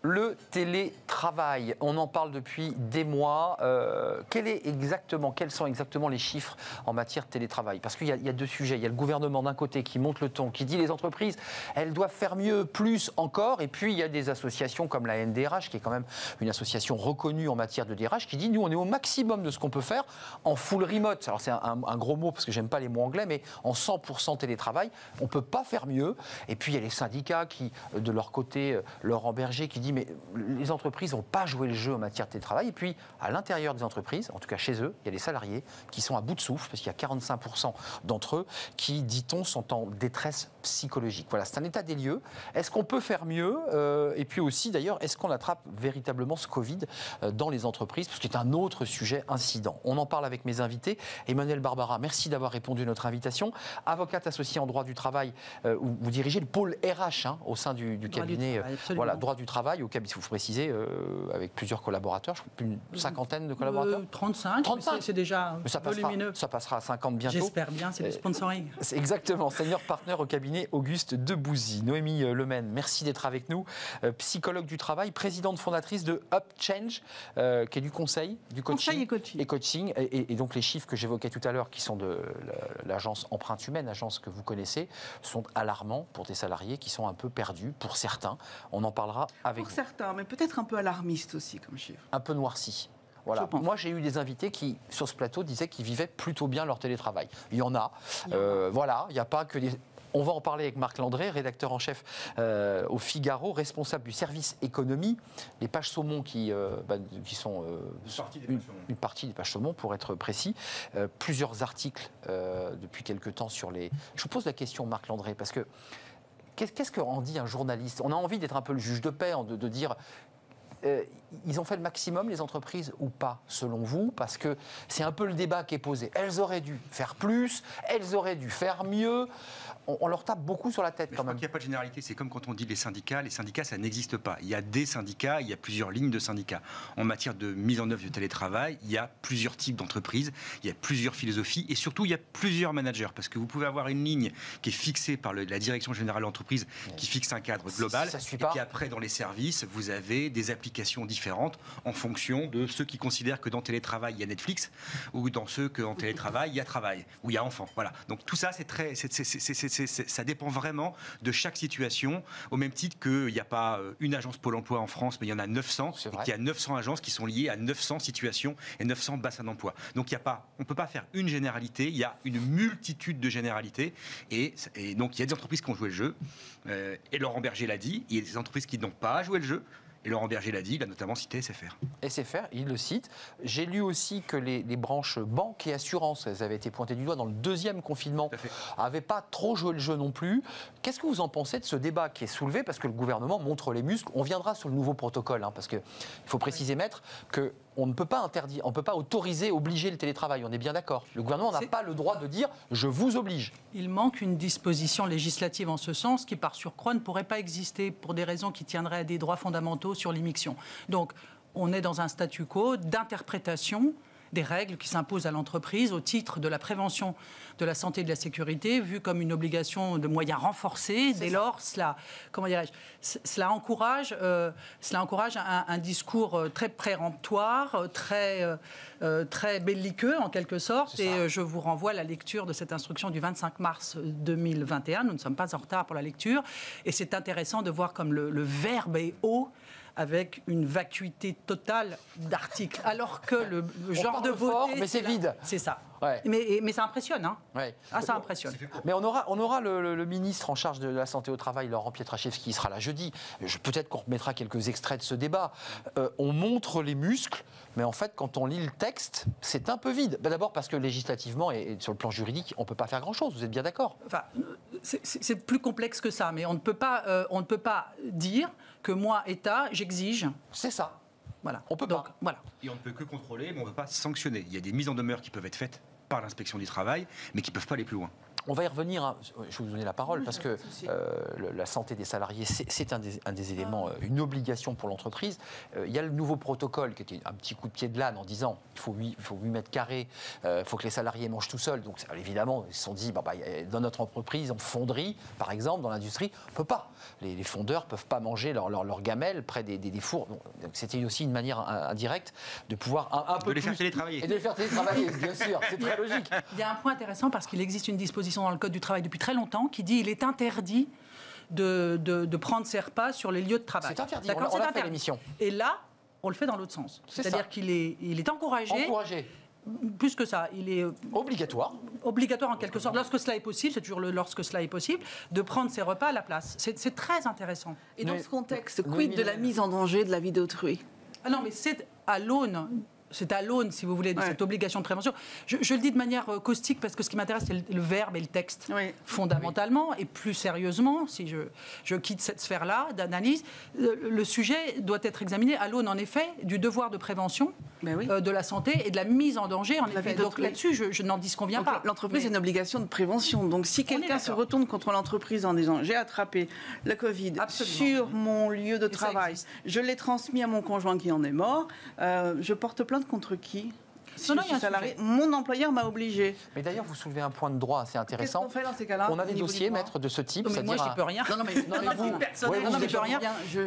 Le télétravail, on en parle depuis des mois. Quels sont exactement les chiffres en matière de télétravail? Parce qu'il y a deux sujets. Il y a le gouvernement d'un côté qui monte le ton, qui dit les entreprises, elles doivent faire mieux, plus encore. Et puis il y a des associations comme la NDRH, qui est quand même une association reconnue en matière de DRH, qui dit nous on est au maximum de ce qu'on peut faire en full remote. Alors c'est un gros mot parce que j'aime pas les mots anglais, mais en 100% télétravail, on peut pas faire mieux. Et puis il y a les syndicats qui, de leur côté, Laurent Berger, qui dit mais les entreprises n'ont pas joué le jeu en matière de télétravail. Et puis, à l'intérieur des entreprises, en tout cas chez eux, il y a des salariés qui sont à bout de souffle, parce qu'il y a 45% d'entre eux qui, dit-on, sont en détresse psychologique. Voilà, c'est un état des lieux. Est-ce qu'on peut faire mieux? Et puis aussi, d'ailleurs, est-ce qu'on attrape véritablement ce Covid dans les entreprises? Parce que c'est un autre sujet incident. On en parle avec mes invités. Emmanuelle Barbara, merci d'avoir répondu à notre invitation. Avocate associée en droit du travail, vous dirigez le pôle RH au sein du cabinet droit du travail, au cabinet, il faut préciser, avec plusieurs collaborateurs, je crois plus d'une cinquantaine de collaborateurs. 35, c'est déjà volumineux. Ça passera à 50 bientôt. J'espère bien, c'est du sponsoring. C'est exactement, senior partner au cabinet Auguste Debouzy. Noémie Lemaine, merci d'être avec nous, psychologue du travail, présidente fondatrice de UpChange, qui est du conseil, du coaching. Conseil et coaching. Et donc les chiffres que j'évoquais tout à l'heure, qui sont de l'agence Empreinte Humaine, agence que vous connaissez, sont alarmants pour des salariés qui sont un peu perdus, pour certains. On en parlera avec vous. Certains, mais peut-être un peu alarmiste aussi comme chiffre. Un peu noirci. Voilà. Moi, j'ai eu des invités qui, sur ce plateau, disaient qu'ils vivaient plutôt bien leur télétravail. Il y en a. Voilà, il n'y a pas que des... On va en parler avec Marc Landré, rédacteur en chef au Figaro, responsable du service économie. Les pages saumon qui sont une partie des pages saumon, pour être précis. Plusieurs articles depuis quelque temps sur les... Je vous pose la question, Marc Landré, parce que qu'est-ce qu'en dit un journaliste? On a envie d'être un peu le juge de paix, de dire... ils ont fait le maximum, les entreprises, ou pas, selon vous? Parce que c'est un peu le débat qui est posé. Elles auraient dû faire plus, elles auraient dû faire mieux. On leur tape beaucoup sur la tête, quand même. Il n'y a pas de généralité. C'est comme quand on dit les syndicats, ça n'existe pas. Il y a des syndicats, il y a plusieurs lignes de syndicats. En matière de mise en œuvre du télétravail, il y a plusieurs types d'entreprises, il y a plusieurs philosophies, et surtout, il y a plusieurs managers. Parce que vous pouvez avoir une ligne qui est fixée par la direction générale de l'entreprise, qui fixe un cadre global, et puis après, dans les services, vous avez des applications différentes en fonction de ceux qui considèrent que dans télétravail, il y a Netflix, ou dans ceux qu'en télétravail, il y a travail, ou il y a enfant. Voilà. Donc tout ça, ça dépend vraiment de chaque situation, au même titre qu'il n'y a pas une agence Pôle emploi en France, mais il y en a 900, et qu'il y a 900 agences qui sont liées à 900 situations et 900 bassins d'emploi. Donc on ne peut pas faire une généralité, il y a une multitude de généralités, et donc il y a des entreprises qui ont joué le jeu, et Laurent Berger l'a dit, il y a des entreprises qui n'ont pas joué le jeu. Et Laurent Berger l'a dit, il a notamment cité SFR. SFR, il le cite. J'ai lu aussi que les branches banque et assurance, elles avaient été pointées du doigt dans le deuxième confinement, n'avaient pas trop joué le jeu non plus. Qu'est-ce que vous en pensez de ce débat qui est soulevé? Parce que le gouvernement montre les muscles. On viendra sur le nouveau protocole, parce qu'il faut préciser, maître, que on ne peut pas interdire, on ne peut pas autoriser, obliger le télétravail. On est bien d'accord. Le gouvernement n'a pas le droit de dire « je vous oblige ». Il manque une disposition législative en ce sens qui, par surcroît, ne pourrait pas exister pour des raisons qui tiendraient à des droits fondamentaux sur l'immixtion. Donc, on est dans un statu quo d'interprétation des règles qui s'imposent à l'entreprise au titre de la prévention de la santé et de la sécurité, vue comme une obligation de moyens renforcés. Dès lors, cela encourage un discours très péremptoire, très belliqueux en quelque sorte. Et je vous renvoie à la lecture de cette instruction du 25 mars 2021. Nous ne sommes pas en retard pour la lecture. Et c'est intéressant de voir comme le verbe est haut, avec une vacuité totale d'articles, alors que le genre de beauté... Fort, mais c'est vide. C'est ça. Ouais. Mais ça impressionne, hein. Ouais. Ça impressionne. Mais on aura le ministre en charge de la santé au travail, Laurent Pietraszewski, qui sera là jeudi. Peut-être qu'on remettra quelques extraits de ce débat. On montre les muscles, mais en fait, quand on lit le texte, c'est un peu vide. D'abord parce que législativement et sur le plan juridique, on ne peut pas faire grand-chose. Vous êtes bien d'accord? Enfin, c'est plus complexe que ça, mais on ne peut pas dire que moi, État, j'exige. C'est ça. Voilà. On peut pas. Voilà. Et on ne peut que contrôler, mais on ne peut pas sanctionner. Il y a des mises en demeure qui peuvent être faites par l'inspection du travail, mais qui ne peuvent pas aller plus loin. On va y revenir, hein. Je vais vous donner la parole, parce que la santé des salariés, c'est un des éléments, une obligation pour l'entreprise. Il y a le nouveau protocole qui était un petit coup de pied de l'âne en disant il faut 8 mètres carrés, il faut que les salariés mangent tout seuls. Donc évidemment, ils se sont dit, dans notre entreprise, en fonderie, par exemple, dans l'industrie, on ne peut pas. Les fondeurs ne peuvent pas manger leur gamelle près des fours. Donc c'était aussi une manière indirecte de pouvoir un peu de les faire télétravailler. Et de les faire télétravailler, bien sûr, c'est très logique. Il y a un point intéressant parce qu'il existe une disposition dans le Code du travail depuis très longtemps qui dit qu'il est interdit de prendre ses repas sur les lieux de travail. C'est interdit, D'accord, on l'a c'est fait l'émission. Et là, on le fait dans l'autre sens. C'est-à-dire qu'il est encouragé. Plus que ça, il est obligatoire en quelque sorte, lorsque cela est possible, c'est toujours lorsque cela est possible, de prendre ses repas à la place. C'est très intéressant. Et dans ce contexte, quid de la mise en danger de la vie d'autrui? Ah non, mais c'est à l'aune, si vous voulez, de cette obligation de prévention. Je le dis de manière caustique parce que ce qui m'intéresse, c'est le verbe et le texte, fondamentalement. Et plus sérieusement, si je quitte cette sphère-là d'analyse, le sujet doit être examiné à l'aune, en effet, du devoir de prévention de la santé et de la mise en danger, en effet. Donc là-dessus, je n'en disconviens pas. L'entreprise a une obligation de prévention. Donc si quelqu'un se retourne contre l'entreprise en disant « j'ai attrapé la Covid sur mon lieu de travail, je l'ai transmis à mon conjoint qui en est mort, je porte plainte contre qui ?» Si je suis salarié, mon employeur m'a obligé. Mais d'ailleurs, vous soulevez un point de droit assez intéressant. Qu'est-ce qu'on fait dans ces cas-là? On a des dossiers, maîtres, de ce type. Mais moi, je n'y peux rien. Non, mais vous, personnellement, je n'y peux rien.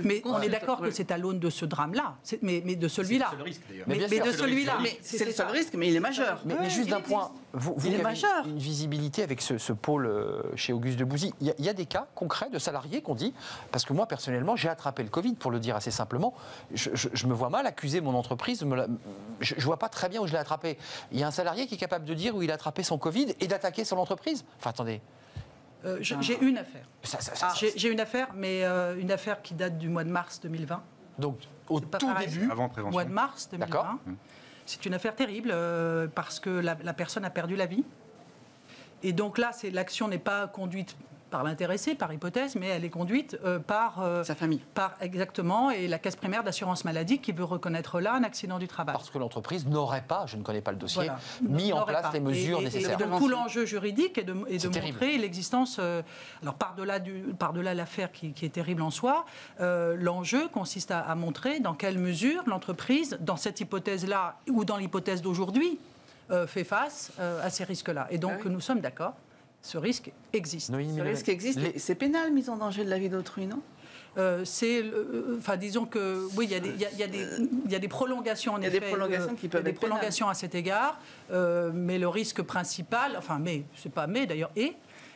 Mais on est d'accord que c'est à l'aune de ce drame-là, mais de celui-là. C'est le risque, d'ailleurs. Mais de celui-là. C'est le seul risque, mais il est majeur. Mais juste d'un point, vous il est avez majeur. une visibilité avec ce pôle chez Auguste Debouzy. Il y a des cas concrets de salariés qu'on dit, parce que moi, personnellement, j'ai attrapé le Covid, pour le dire assez simplement. Je me vois mal accuser mon entreprise. Je ne vois pas très bien où je l'ai attrapé. Il y a un salarié qui est capable de dire où il a attrapé son Covid et d'attaquer sur l'entreprise. Enfin, attendez. J'ai une affaire. J'ai une affaire, mais une affaire qui date du mois de mars 2020. Donc, au tout début, avant prévention. Mois de mars 2020. C'est une affaire terrible parce que la personne a perdu la vie. Et donc là, l'action n'est pas conduite par l'intéressé, par hypothèse, mais elle est conduite par sa famille. Exactement, et la caisse primaire d'assurance maladie qui veut reconnaître là un accident du travail. Parce que l'entreprise n'aurait pas, je ne connais pas le dossier, mis en place les mesures nécessaires. Et tout l'enjeu juridique est de montrer l'existence. Alors par-delà l'affaire qui est terrible en soi, l'enjeu consiste à montrer dans quelle mesure l'entreprise, dans cette hypothèse-là ou dans l'hypothèse d'aujourd'hui, fait face à ces risques-là. Et donc nous sommes d'accord. Ce risque existe. Ce risque existe. C'est pénal, mise en danger de la vie d'autrui, non? Disons que oui, il y a des prolongations en effet. Il y a des prolongations qui peuvent être pénales. Des prolongations à cet égard, mais le risque principal,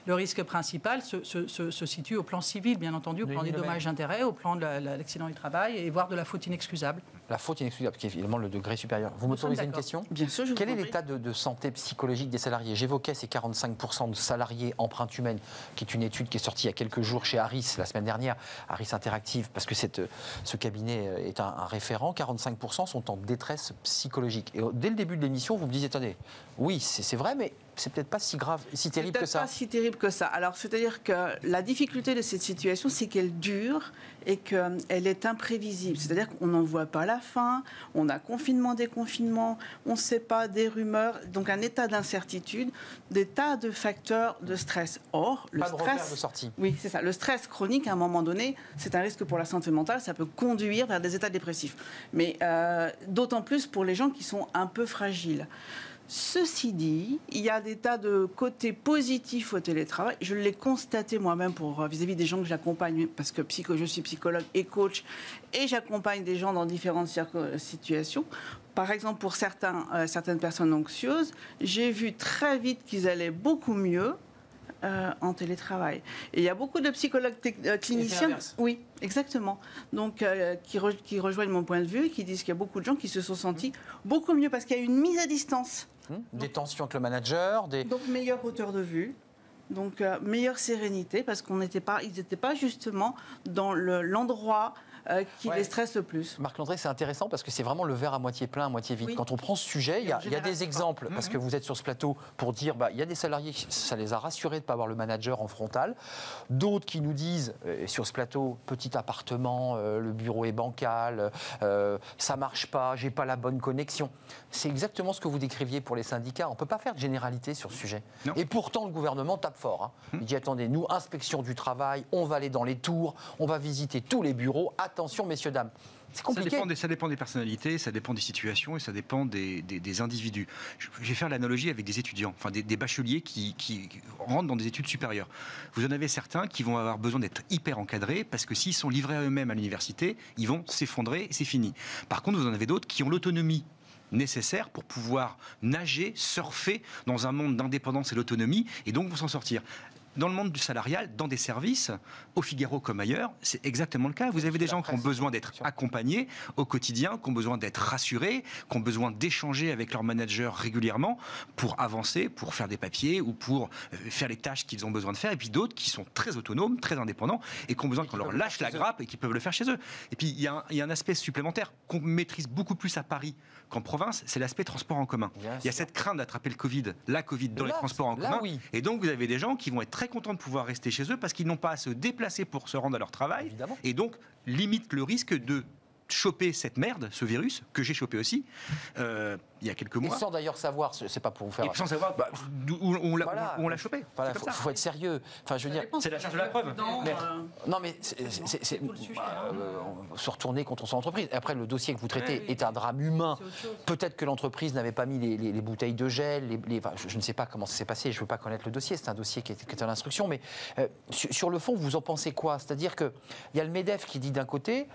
le risque principal se situe au plan civil, bien entendu, au plan des dommages-intérêts, au plan de l'accident du travail, et voire de la faute inexcusable. La faute inexcusable, qui est évidemment le degré supérieur. Vous m'autorisez une question? Bien sûr, je vous Quel est en prie. l'état de santé psychologique des salariés? J'évoquais ces 45% de salariés empreinte humaine, qui est une étude qui est sortie il y a quelques jours chez Harris, la semaine dernière, Harris Interactive, parce que ce cabinet est un référent. 45% sont en détresse psychologique. Et dès le début de l'émission, vous me disiez, attendez, oui, c'est vrai, mais c'est peut-être pas si grave, si terrible que ça. Pas si terrible que ça. Alors, c'est-à-dire que la difficulté de cette situation, c'est qu'elle dure et qu'elle est imprévisible. C'est-à-dire qu'on n'en voit pas la fin, on a confinement, déconfinement, on ne sait pas, des rumeurs, donc un état d'incertitude, des tas de facteurs de stress. Or, le pas de stress... repère de sortie. Oui, c'est ça. Le stress chronique, à un moment donné, c'est un risque pour la santé mentale, ça peut conduire vers des états dépressifs. Mais d'autant plus pour les gens qui sont un peu fragiles. Ceci dit, il y a des tas de côtés positifs au télétravail. Je l'ai constaté moi-même vis-à-vis des gens que j'accompagne, parce que je suis psychologue et coach, et j'accompagne des gens dans différentes situations. Par exemple, pour certaines personnes anxieuses, j'ai vu très vite qu'ils allaient beaucoup mieux en télétravail. Et il y a beaucoup de psychologues cliniciens... Oui, exactement. Donc, qui rejoignent mon point de vue, qui disent qu'il y a beaucoup de gens qui se sont sentis beaucoup mieux parce qu'il y a une mise à distance. Des tensions avec le manager, Donc, meilleure hauteur de vue. Donc, meilleure sérénité, parce qu'ils n'étaient pas justement dans l'endroit qui les stresse le plus. Marc-André, c'est intéressant parce que c'est vraiment le verre à moitié plein, à moitié vide. Quand on prend ce sujet, il y a des exemples, parce que vous êtes sur ce plateau pour dire, il y a des salariés, ça les a rassurés de ne pas avoir le manager en frontal. D'autres qui nous disent, sur ce plateau, petit appartement, le bureau est bancal, ça ne marche pas, j'ai pas la bonne connexion. C'est exactement ce que vous décriviez pour les syndicats. On ne peut pas faire de généralité sur ce sujet. Non. Et pourtant, le gouvernement tape fort. Il dit, attendez, nous, inspection du travail, on va aller dans les tours, on va visiter tous les bureaux. Attention, messieurs, dames. C'est compliqué. Ça dépend des personnalités, ça dépend des situations et ça dépend des individus. Je vais faire l'analogie avec des étudiants, enfin des bacheliers qui rentrent dans des études supérieures. Vous en avez certains qui vont avoir besoin d'être hyper encadrés parce que s'ils sont livrés à eux-mêmes à l'université, ils vont s'effondrer et c'est fini. Par contre, vous en avez d'autres qui ont l'autonomie nécessaire pour pouvoir nager, surfer dans un monde d'indépendance et d'autonomie et donc vont s'en sortir. Dans le monde du salarial, dans des services, au Figaro comme ailleurs, c'est exactement le cas. Vous avez des gens qui ont besoin d'être accompagnés au quotidien, qui ont besoin d'être rassurés, qui ont besoin d'échanger avec leur manager régulièrement pour avancer, pour faire des papiers ou pour faire les tâches qu'ils ont besoin de faire. Et puis d'autres qui sont très autonomes, très indépendants et qui ont besoin qu'on leur lâche la grappe et qui peuvent le faire chez eux. Et puis il y a un aspect supplémentaire qu'on maîtrise beaucoup plus à Paris qu'en province, c'est l'aspect transport en commun. Il y a cette crainte d'attraper la Covid dans les transports en commun. Oui. Et donc vous avez des gens qui vont être très contents de pouvoir rester chez eux parce qu'ils n'ont pas à se déplacer pour se rendre à leur travail. Évidemment. Et donc limite le risque de choper cette merde, ce virus, que j'ai chopé aussi, il y a quelques mois. Et sans d'ailleurs savoir, c'est pas pour vous faire... Et sans savoir où on l'a chopé. Voilà, faut être sérieux. Enfin, je veux dire... C'est la charge de la preuve. Non, mais c'est se retourner contre son entreprise. Après, le dossier que vous traitez est un drame humain. Peut-être que l'entreprise n'avait pas mis les bouteilles de gel, je ne sais pas comment ça s'est passé, je ne veux pas connaître le dossier, c'est un dossier qui est en instruction, mais sur le fond, vous en pensez quoi? C'est-à-dire qu'il y a le MEDEF qui dit d'un côté...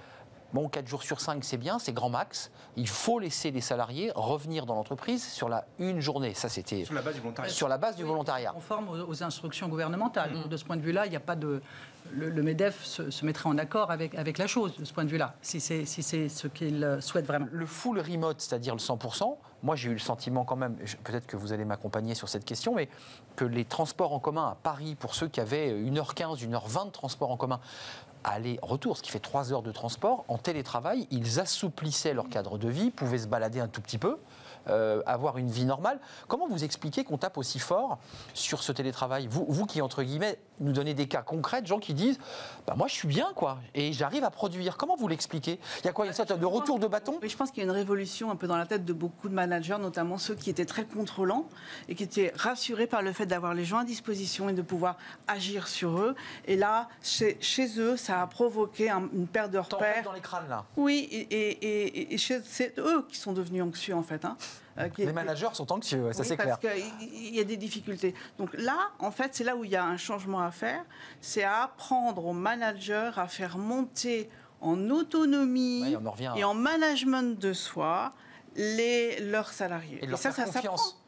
Bon, 4 jours sur 5, c'est bien, c'est grand max. Il faut laisser les salariés revenir dans l'entreprise sur une journée. Ça, c'était sur la base du volontariat. Sur la base du volontariat. Conforme aux instructions gouvernementales. De ce point de vue-là, il n'y a pas de... Le MEDEF se mettrait en accord avec la chose, de ce point de vue-là, si c'est ce qu'il souhaite vraiment. Le full remote, c'est-à-dire le 100%, moi j'ai eu le sentiment quand même, peut-être que vous allez m'accompagner sur cette question, mais que les transports en commun à Paris, pour ceux qui avaient 1h15, 1h20 de transport en commun, aller-retour, ce qui fait 3 heures de transport, en télétravail, ils assouplissaient leur cadre de vie, pouvaient se balader un tout petit peu, avoir une vie normale. Comment vous expliquez qu'on tape aussi fort sur ce télétravail, vous qui, entre guillemets, nous donnez des cas concrets de gens qui disent moi je suis bien quoi et j'arrive à produire. Comment vous l'expliquez? Il y a quoi, une sorte de retour de bâton? Oui, je pense qu'il y a une révolution un peu dans la tête de beaucoup de managers, notamment ceux qui étaient très contrôlants et qui étaient rassurés par le fait d'avoir les gens à disposition et de pouvoir agir sur eux. Et là, chez eux, ça a provoqué une perte de repères. Dans les crânes là. Oui, et c'est eux qui sont devenus anxieux en fait. Les managers sont anxieux, ça c'est clair. Parce qu'il y a des difficultés. Donc là, en fait, c'est là où il y a un changement à faire. C'est à apprendre aux managers à faire monter en autonomie et en management de soi leurs salariés. Et leur faire confiance.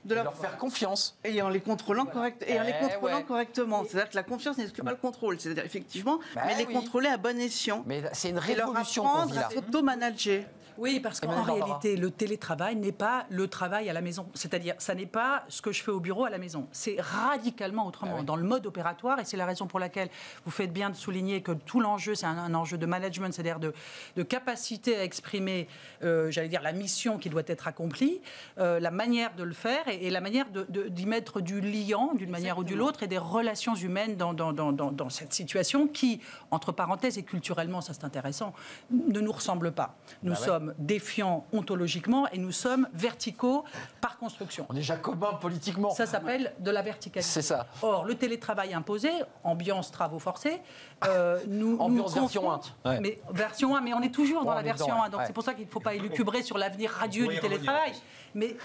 De leur faire confiance. Et en les contrôlant, correctement. C'est-à-dire que la confiance n'exclut pas le contrôle. C'est-à-dire effectivement, mais les contrôler à bon escient. Mais c'est une révolution qu'on vit là. Et leur apprendre à s'auto-manager. Oui, parce qu'en réalité, le télétravail n'est pas le travail à la maison. C'est-à-dire, ça n'est pas ce que je fais au bureau à la maison. C'est radicalement autrement, dans le mode opératoire. Et c'est la raison pour laquelle vous faites bien de souligner que tout l'enjeu, c'est un enjeu de management, c'est-à-dire de capacité à exprimer, j'allais dire, la mission qui doit être accomplie, la manière de le faire et la manière d'y mettre du liant, d'une manière ou d'une autre, et des relations humaines dans cette situation qui, entre parenthèses, et culturellement, ça c'est intéressant, ne nous ressemble pas. Nous sommes défiants ontologiquement et nous sommes verticaux par construction. On est jacobins politiquement. Ça s'appelle de la verticalité. C'est ça. Or, le télétravail imposé, ambiance travaux forcés, ambiance version 1. Ouais. Mais version 1, mais on est toujours dans la version 1. Donc c'est pour ça qu'il ne faut pas élucubrer sur l'avenir radieux du télétravail. Mais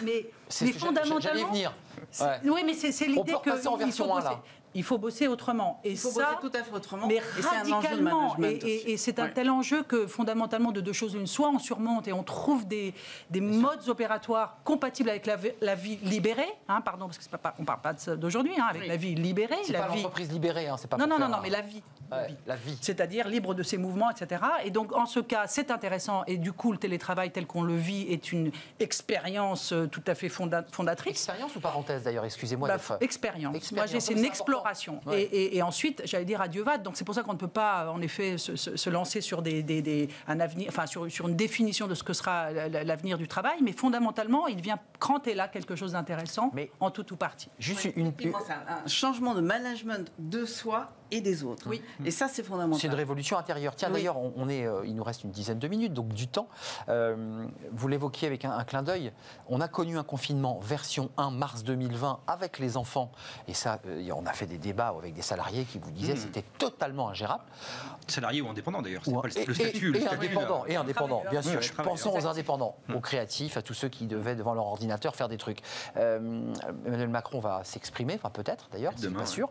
fondamentalement... J'allais venir. Oui, mais c'est l'idée que... On peut passer en version 1, là. Il faut bosser autrement. Il faut bosser tout à fait autrement. Mais radicalement. Et c'est un tel enjeu que, fondamentalement, de deux choses l'une. Soit on surmonte et on trouve des modes opératoires compatibles avec la vie libérée. Pardon, parce qu'on ne parle pas d'aujourd'hui, avec la vie libérée. C'est pas l'entreprise libérée, c'est pas... Non, mais la vie. La vie. C'est-à-dire libre de ses mouvements, etc. Et donc, en ce cas, c'est intéressant. Et du coup, le télétravail tel qu'on le vit est une expérience tout à fait fondatrice. Expérience ou parenthèse, d'ailleurs, excusez-moi. Expérience. Moi, c'est une exploration amélioration. Et ensuite, j'allais dire adieu va. Donc c'est pour ça qu'on ne peut pas, en effet, se lancer sur un avenir, enfin sur une définition de ce que sera l'avenir du travail. Mais fondamentalement, il vient cranter là quelque chose d'intéressant, en tout ou partie. Juste c'est un changement de management de soi et des autres. Oui. Et ça, c'est fondamental. C'est une révolution intérieure. Tiens, d'ailleurs, il nous reste une dizaine de minutes, donc du temps. Vous l'évoquiez avec un clin d'œil. On a connu un confinement version 1 mars 2020 avec les enfants. Et ça, on a fait des débats avec des salariés qui vous disaient que c'était totalement ingérable. Salariés ou indépendants, d'ailleurs. C'est pas le statut. Et indépendants, bien sûr. Pensons aux indépendants, aux créatifs, à tous ceux qui devaient, devant leur ordinateur, faire des trucs. Emmanuel Macron va s'exprimer, enfin peut-être d'ailleurs, c'est pas sûr,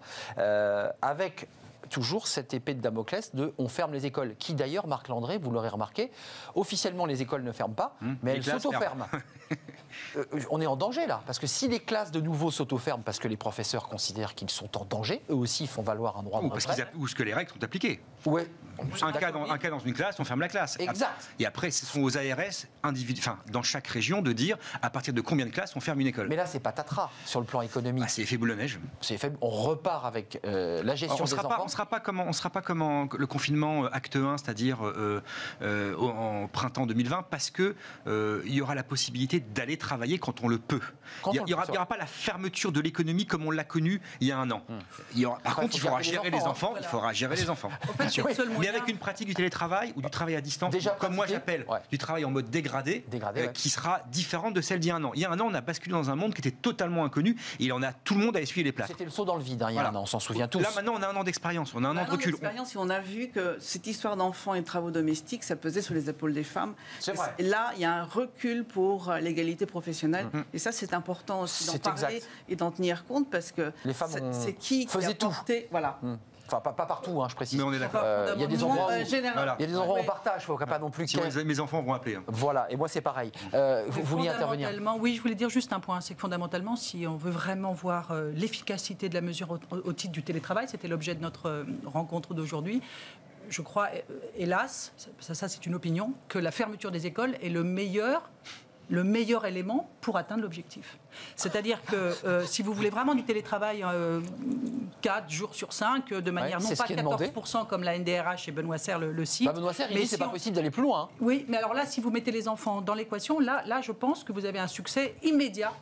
avec toujours cette épée de Damoclès de on ferme les écoles, qui d'ailleurs, Marc Landré, vous l'aurez remarqué, officiellement les écoles ne ferment pas, mais elles s'auto-ferment. On est en danger là, parce que si les classes de nouveau s'auto-ferment parce que les professeurs considèrent qu'ils sont en danger, eux aussi font valoir un droit de retrait. Ou ce que les règles sont appliquées. Ouais. Un cas dans une classe, on ferme la classe. Exact. Et après, ce sont aux ARS, dans chaque région, de dire à partir de combien de classes on ferme une école. Mais là, c'est patatras sur le plan économique. C'est effet boule de neige. C'est effet, on repart avec la gestion des enfants. On ne sera pas comme le confinement acte 1, c'est-à-dire en printemps 2020, parce qu'il y aura la possibilité d'aller travailler quand on le peut. Il n'y aura pas la fermeture de l'économie comme on l'a connu il y a un an. Par contre, il faudra gérer les enfants. Voilà. Il faudra gérer les enfants. Bien sûr. Mais avec une pratique du télétravail ou du travail à distance, comme moi j'appelle, du travail en mode dégradé, qui sera différente de celle d'il y a un an. Il y a un an, on a basculé dans un monde qui était totalement inconnu et tout le monde a essuyé les plâtres. C'était le saut dans le vide, il y a un an, on s'en souvient tous. Là maintenant, on a un an d'expérience, on a un an de recul. On a vu que cette histoire d'enfants et de travaux domestiques, ça pesait sur les épaules des femmes. C'est vrai. Et là, il y a un recul pour l'égalité professionnelle. Et ça, c'est important aussi d'en parler et d'en tenir compte parce que les femmes c'est qui faisaient tout. Voilà. Enfin, pas partout, je précise. Mais on est d'accord. Il y a des endroits où, il y a des endroits où on partage, il ne faut pas non plus... Mes enfants vont appeler. Voilà, et moi c'est pareil. Vous vouliez intervenir? Oui, je voulais dire juste un point, c'est que fondamentalement, si on veut vraiment voir l'efficacité de la mesure au titre du télétravail, c'était l'objet de notre rencontre d'aujourd'hui, je crois, hélas, ça c'est une opinion, que la fermeture des écoles est le meilleur élément pour atteindre l'objectif. C'est-à-dire que si vous voulez vraiment du télétravail 4 jours sur 5, de manière non pas 14% comme la NDRH et Benoît Serre le cite. Benoît Serre, il dit c'est pas possible d'aller plus loin. Oui, mais alors là, si vous mettez les enfants dans l'équation, là, je pense que vous avez un succès immédiat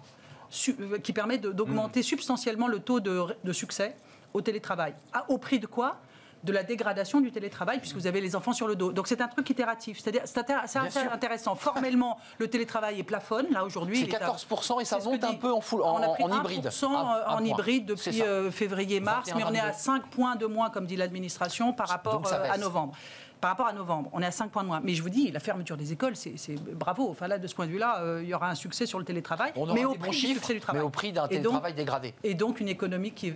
qui permet d'augmenter substantiellement le taux de succès au télétravail. Au prix de quoi ? De la dégradation du télétravail, puisque vous avez les enfants sur le dos. Donc c'est un truc itératif. C'est-à-dire, c'est intéressant. Formellement, le télétravail est plafonne. Là, aujourd'hui, c'est 14% et ça monte un peu en hybride. 1% en hybride depuis février-mars, mais on est à 5 points de moins, comme dit l'administration, par rapport à novembre. Par rapport à novembre, on est à 5 points de moins. Mais je vous dis, la fermeture des écoles, c'est bravo. Enfin là, de ce point de vue-là, il y aura un succès sur le télétravail, mais au prix du succès du travail. Mais au prix d'un télétravail dégradé. Et donc une économie qui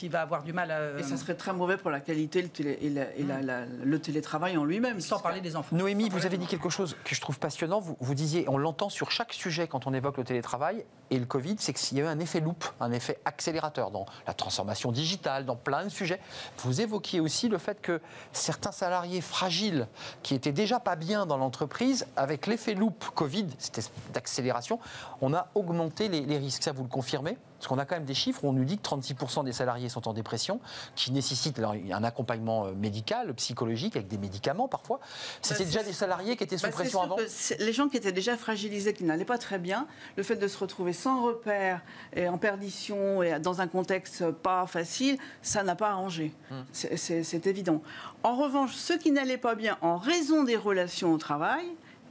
va avoir du mal à... Et ça serait très mauvais pour la qualité le télétravail en lui-même. Sans parler des enfants. Noémie, vous avez dit quelque chose que je trouve passionnant. Vous disiez, on l'entend sur chaque sujet quand on évoque le télétravail et le Covid, c'est qu'il y a eu un effet loupe, un effet accélérateur dans la transformation digitale, dans plein de sujets. Vous évoquiez aussi le fait que certains salariés fragiles qui étaient déjà pas bien dans l'entreprise, avec l'effet loupe Covid, cette d'accélération, on a augmenté les risques. Ça, vous le confirmez ? Parce qu'on a quand même des chiffres où on nous dit que 36% des salariés sont en dépression, qui nécessitent un accompagnement médical, psychologique, avec des médicaments parfois. C'était déjà des salariés qui étaient sous pression avant. Les gens qui étaient déjà fragilisés, qui n'allaient pas très bien, le fait de se retrouver sans repère et en perdition et dans un contexte pas facile, ça n'a pas arrangé. C'est évident. En revanche, ceux qui n'allaient pas bien en raison des relations au travail,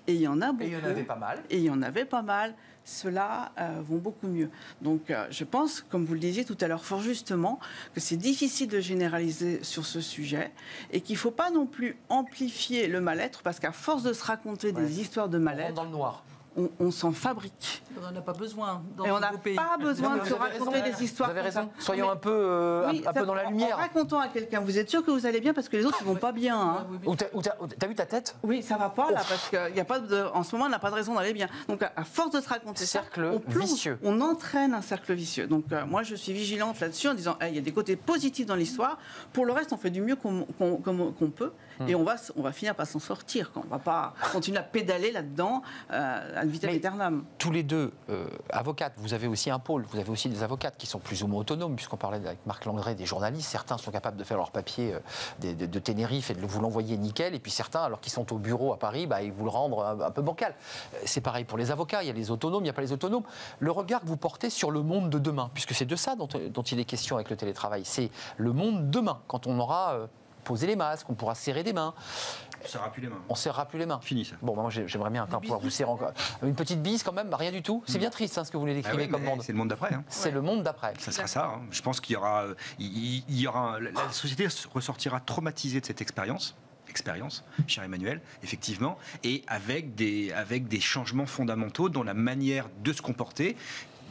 et il y en a beaucoup. Et il y en avait pas mal. Et il y en avait pas mal. Ceux-là vont beaucoup mieux. Donc je pense, comme vous le disiez tout à l'heure fort justement, que c'est difficile de généraliser sur ce sujet et qu'il ne faut pas non plus amplifier le mal-être parce qu'à force de se raconter des histoires de mal-être... On rentre dans le noir. On s'en fabrique. On n'en a pas besoin dans et on n'a pays. pas besoin de se raconter des histoires. Vous avez raison. Soyons un peu dans la lumière. En racontant à quelqu'un, vous êtes sûr que vous allez bien parce que les autres ne vont pas bien. Hein. T'as vu ta tête? Oui, ça va pas là parce qu'il y a pas en ce moment on n'a pas de raison d'aller bien. Donc à force de se raconter cercle vicieux. On entraîne un cercle vicieux. Donc moi je suis vigilante là-dessus en disant il y a des côtés positifs dans l'histoire. Pour le reste on fait du mieux qu'on peut et on va finir par s'en sortir. On ne va pas continuer à pédaler là-dedans. ad vitam aeternam. Tous les deux, avocates, vous avez aussi un pôle, vous avez aussi des avocates qui sont plus ou moins autonomes, puisqu'on parlait avec Marc Landré des journalistes. Certains sont capables de faire leur papier de Tenerife et de vous l'envoyer nickel, et puis certains, alors qu'ils sont au bureau à Paris, ils vous le rendent un peu bancal. C'est pareil pour les avocats, il y a les autonomes, il n'y a pas les autonomes. Le regard que vous portez sur le monde de demain, puisque c'est de ça dont il est question avec le télétravail, c'est le monde demain, quand on aura posé les masques, on pourra serrer des mains. On ne serrera plus les mains. On serrera plus les mains. Fini ça. Bon, moi j'aimerais bien encore pouvoir vous serrer encore. Une petite bise quand même, rien du tout. C'est bien triste ce que vous nous décrivez comme monde. C'est le monde d'après. C'est le monde d'après. Ça sera ça. Je pense qu'il y aura, la société ressortira traumatisée de cette expérience, cher Emmanuel, effectivement, et avec des changements fondamentaux dans la manière de se comporter,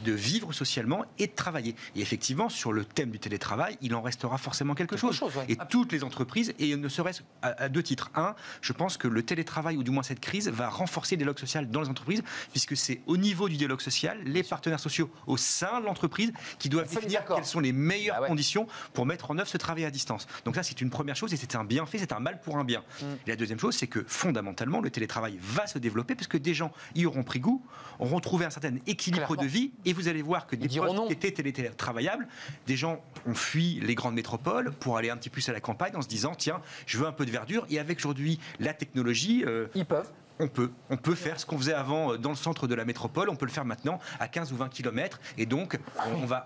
de vivre socialement et de travailler. Et effectivement, sur le thème du télétravail, il en restera forcément quelque chose. Ouais. Et toutes les entreprises, et ne serait-ce à deux titres. Un, je pense que le télétravail, ou du moins cette crise, va renforcer le dialogue social dans les entreprises, puisque c'est au niveau du dialogue social, les partenaires sociaux au sein de l'entreprise qui doivent définir quelles sont les meilleures conditions pour mettre en œuvre ce travail à distance. Donc ça, c'est une première chose, et c'est un bienfait, c'est un mal pour un bien. Et la deuxième chose, c'est que fondamentalement, le télétravail va se développer, parce que des gens y auront pris goût, auront trouvé un certain équilibre de vie, et vous allez voir que des postes qui étaient télétravaillables, des gens ont fui les grandes métropoles pour aller un petit peu plus à la campagne en se disant tiens, je veux un peu de verdure. Et avec aujourd'hui la technologie, ils peuvent. On peut faire ce qu'on faisait avant dans le centre de la métropole, on peut le faire maintenant à 15 ou 20 km, et donc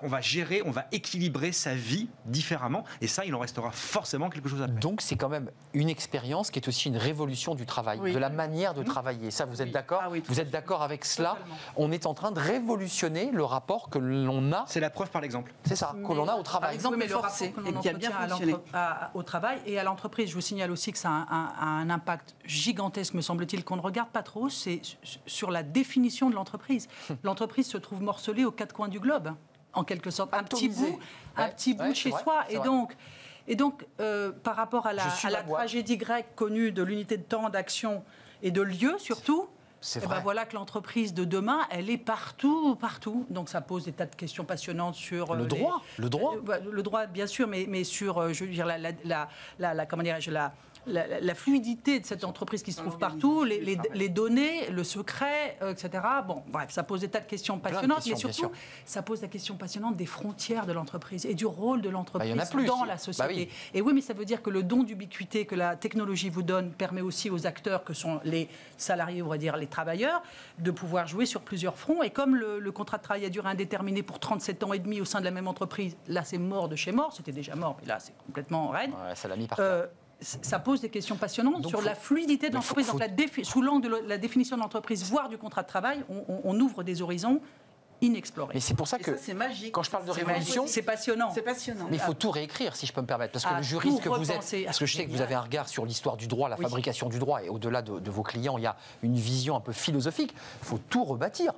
on va gérer, on va équilibrer sa vie différemment, et ça, il en restera forcément quelque chose à faire. Donc c'est quand même une expérience qui est aussi une révolution du travail, de la manière de travailler. Ça, vous êtes d'accord ? Vous êtes d'accord avec cela ? Totalement. On est en train de révolutionner le rapport que l'on a. C'est la preuve par l'exemple. C'est ça, que l'on a au travail. Par exemple, mais le le forcé, rapport que et l'on qui a bien fonctionné. au travail et à l'entreprise. Je vous signale aussi que ça a un impact gigantesque, me semble-t-il, qu'on ne regarde pas trop, c'est sur la définition de l'entreprise. L'entreprise se trouve morcelée aux quatre coins du globe, en quelque sorte. Un petit bout de chez soi. Et donc, par rapport à la tragédie grecque connue de l'unité de temps, d'action et de lieu, surtout, voilà que l'entreprise de demain, elle est partout. Donc ça pose des tas de questions passionnantes sur le droit. Le droit, bien sûr, mais sur, je veux dire, comment dirais-je, la fluidité de cette entreprise qui se trouve partout, les données, le secret, etc. Bon, bref, ça pose des tas de questions passionnantes, mais surtout, ça pose la question passionnante des frontières de l'entreprise et du rôle de l'entreprise dans la société. Et oui, mais ça veut dire que le don d'ubiquité que la technologie vous donne permet aussi aux acteurs, que sont les salariés, on va dire les travailleurs, de pouvoir jouer sur plusieurs fronts. Et comme le contrat de travail a duré indéterminé pour 37 ans et demi au sein de la même entreprise, là, c'est mort de chez mort. C'était déjà mort, mais là, c'est complètement raide. Ouais, ça l'a mis par terre. Ça pose des questions passionnantes sur la fluidité de l'entreprise. Donc, sous l'angle de la définition de l'entreprise, voire du contrat de travail, on ouvre des horizons inexplorés. Mais c'est pour ça que c'est magique. Quand je parle de révolution, c'est passionnant. C'est passionnant. Mais il faut tout réécrire, si je peux me permettre, parce que le juriste que vous êtes, parce que je sais que vous avez un regard sur l'histoire du droit, la fabrication du droit, et au-delà de vos clients, il y a une vision un peu philosophique. Il faut tout rebâtir.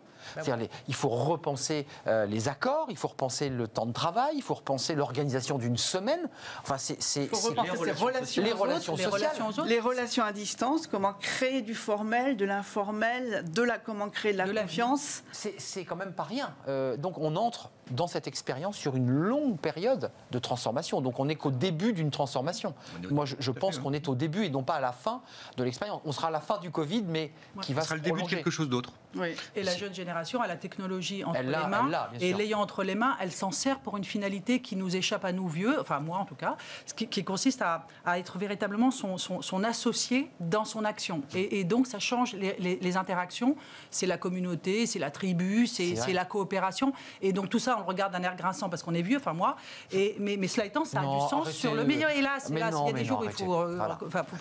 Il faut repenser les accords, il faut repenser le temps de travail, il faut repenser l'organisation d'une semaine. Enfin, il faut repenser les relations sociales, les relations à distance, comment créer du formel, de l'informel, comment créer de la confiance. C'est quand même pas rien. Donc on entre dans cette expérience sur une longue période de transformation. Donc on n'est qu'au début d'une transformation. Moi, je pense qu'on est au début et non pas à la fin de l'expérience. On sera à la fin du Covid, mais qui va se prolonger. Ce sera le début de quelque chose d'autre. Oui. Et la jeune génération a la technologie entre les mains, et l'ayant entre les mains, elle s'en sert pour une finalité qui nous échappe à nous vieux, enfin moi en tout cas, qui consiste à être véritablement son associé dans son action. Et donc ça change les interactions, c'est la communauté, c'est la tribu, c'est la coopération, et donc tout ça on le regarde d'un air grinçant parce qu'on est vieux, enfin moi, mais cela étant, ça a du sens sur le meilleur. Hélas, il y a des jours où il faut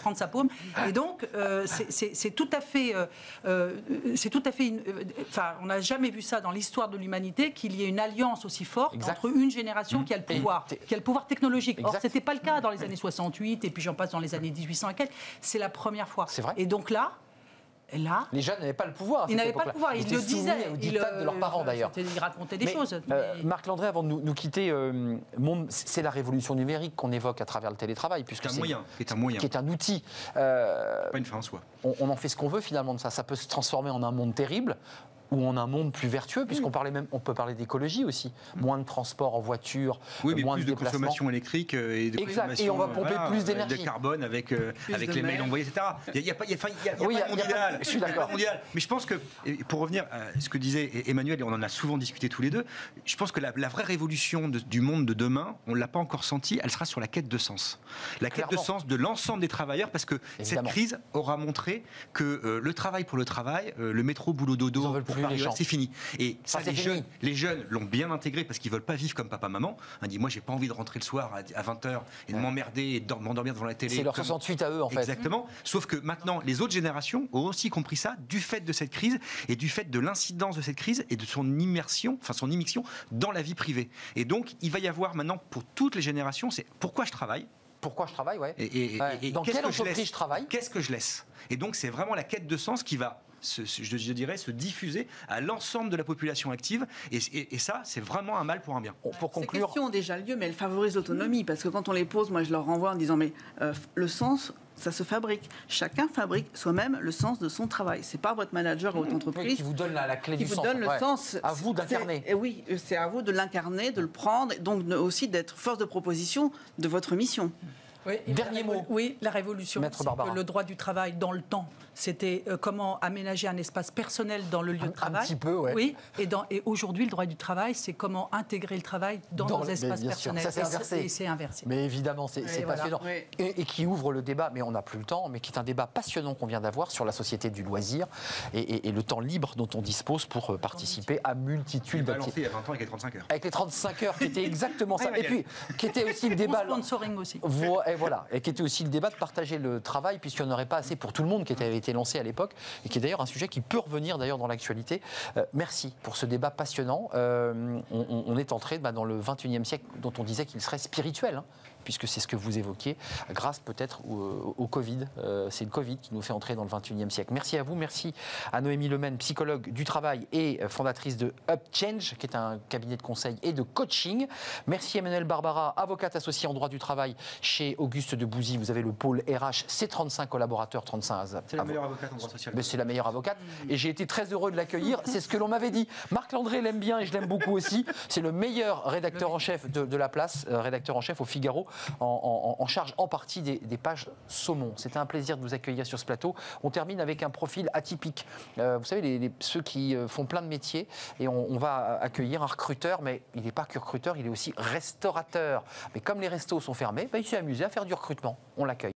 prendre sa paume, et donc c'est tout à fait... on n'a jamais vu ça dans l'histoire de l'humanité, qu'il y ait une alliance aussi forte entre une génération qui a le pouvoir technologique. Or, ce n'était pas le cas dans les années 68, et puis j'en passe dans les années 1800 et quelques. C'est la première fois. C'est vrai. Et donc là, les jeunes n'avaient pas le pouvoir. Ils n'avaient pas le pouvoir, ils le disaient. Au dictat de leurs parents d'ailleurs. Ils racontaient des choses. Marc Landré, avant de nous quitter, c'est la révolution numérique qu'on évoque à travers le télétravail, puisque c'est un moyen, qui est un outil. Pas une fin en soi. On en fait ce qu'on veut finalement de ça. Ça peut se transformer en un monde terrible. ou en un monde plus vertueux, puisqu'on on peut parler d'écologie aussi. Moins de transport en voiture, mais moins plus de de déplacements. consommation électrique et de consommation, et on va pomper plus d'énergie. de carbone avec les mails envoyés, etc. Il n'y a pas de monde idéal. Je suis d'accord. Mais je pense que, pour revenir à ce que disait Emmanuel, et on en a souvent discuté tous les deux, je pense que la vraie révolution du monde de demain, on ne l'a pas encore senti, elle sera sur la quête de sens. La quête de sens de l'ensemble des travailleurs, parce que cette crise aura montré que le travail pour le travail, le métro, boulot, dodo, pour Paris, c'est fini. Et ça, les jeunes l'ont bien intégré parce qu'ils ne veulent pas vivre comme papa-maman. On dit, moi, j'ai pas envie de rentrer le soir à 20h et de m'emmerder et de m'endormir devant la télé. C'est leur 68 à eux, en fait. Exactement. Sauf que maintenant, les autres générations ont aussi compris ça du fait de cette crise et du fait de l'incidence de cette crise et de son immersion dans la vie privée. Et donc, il va y avoir maintenant, pour toutes les générations, c'est pourquoi je travaille. Pourquoi je travaille, Et dans quelle entreprise je travaille. Qu'est-ce que je laisse. Et donc, c'est vraiment la quête de sens qui va je dirais, se diffuser à l'ensemble de la population active. Et ça, c'est vraiment un mal pour un bien. Pour conclure... Ces questions ont déjà lieu, mais elles favorisent l'autonomie. Parce que quand on les pose, moi, je leur renvoie en disant, mais le sens... ça se fabrique. Chacun fabrique soi-même le sens de son travail. C'est pas votre manager ou votre entreprise qui vous donne la clé du sens. Qui vous donne le sens. À vous d'incarner. Oui, c'est à vous de l'incarner, de le prendre, et donc aussi d'être force de proposition de votre mission. Oui, dernier mot. Oui, la révolution, Maître c'est Barbara. que le droit du travail dans le temps, c'était comment aménager un espace personnel dans le lieu de travail. Un petit peu, ouais. Oui, et aujourd'hui, le droit du travail, c'est comment intégrer le travail dans nos espaces personnels. Ça, c'est inversé. Et c'est inversé. Mais évidemment, c'est passionnant. Oui. Et qui ouvre le débat, mais on n'a plus le temps, mais qui est un débat passionnant qu'on vient d'avoir sur la société du loisir et le temps libre dont on dispose pour participer à multitude Il d'activités. y a 20 ans avec les 35 heures. Avec les 35 heures, qui était exactement ça. Et puis, qui était aussi le débat... Sponsoring aussi. Et voilà, et qui était aussi le débat de partager le travail, puisqu'il n'y en aurait pas assez pour tout le monde, qui avait été lancé à l'époque, et qui est d'ailleurs un sujet qui peut revenir d'ailleurs dans l'actualité. Merci pour ce débat passionnant. On est entré dans le 21e siècle, dont on disait qu'il serait spirituel, hein, puisque c'est ce que vous évoquiez, grâce peut-être au Covid. C'est le Covid qui nous fait entrer dans le 21e siècle. Merci à vous, merci à Noémie Lemaine, psychologue du travail et fondatrice de UpChange, qui est un cabinet de conseil et de coaching. Merci Emmanuel Barbara, avocate associée en droit du travail chez Auguste de Bouzy. Vous avez le pôle RH, c'est 35 collaborateurs, 35 C'est la meilleure avocate en droit social. Mais c'est la meilleure avocate et j'ai été très heureux de l'accueillir. C'est ce que l'on m'avait dit. Marc Landré l'aime bien et je l'aime beaucoup aussi. C'est le meilleur rédacteur en chef de la place, rédacteur en chef au Figaro, en charge en partie des pages saumon. C'était un plaisir de vous accueillir sur ce plateau. On termine avec un profil atypique. Vous savez, ceux qui font plein de métiers, et on va accueillir un recruteur, mais il n'est pas que recruteur, il est aussi restaurateur. Mais comme les restos sont fermés, il s'est amusé à faire du recrutement. On l'accueille.